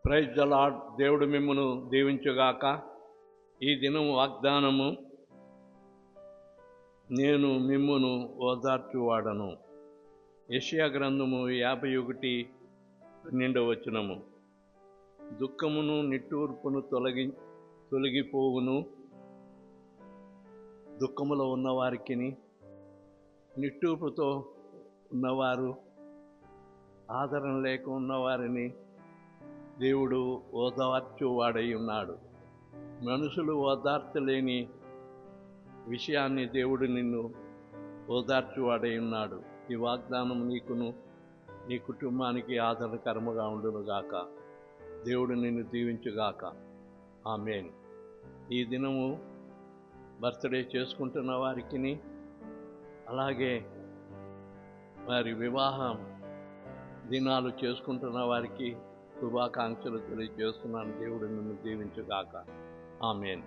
Praise the lord. దేవుడు మిమ్మును దీవించుగాక. ఈ దినం వాగ్దానము, నేను మిమ్మును ఓదార్చువాడను. యెషయా గ్రంథము 51:12. దుఃఖమును నిట్టూర్పును తొలగిపోవును. దుఃఖములో ఉన్నవారికి, నిట్టూర్పుతో ఉన్నవారు, ఆదరణ లేక ఉన్నవారిని దేవుడు ఓదార్చువాడై ఉన్నాడు. మనుషులు ఓదార్చలేని విషయాన్ని దేవుడు నిన్ను ఓదార్చువాడై ఉన్నాడు. ఈ వాగ్దానం నీకును నీ కుటుంబానికి ఆదరణకరముగా ఉండునుగాక. దేవుడు నిన్ను దీవించుగాక. ఆమేన్. ఈ దినము బర్త్డే చేసుకుంటున్న వారికి, అలాగే వారి వివాహం దినాలు చేసుకుంటున్న వారికి శుభాకాంక్షలు తెలియజేస్తున్నాను. దేవుడు నిన్ను దీవించుగాక. ఆమేన్.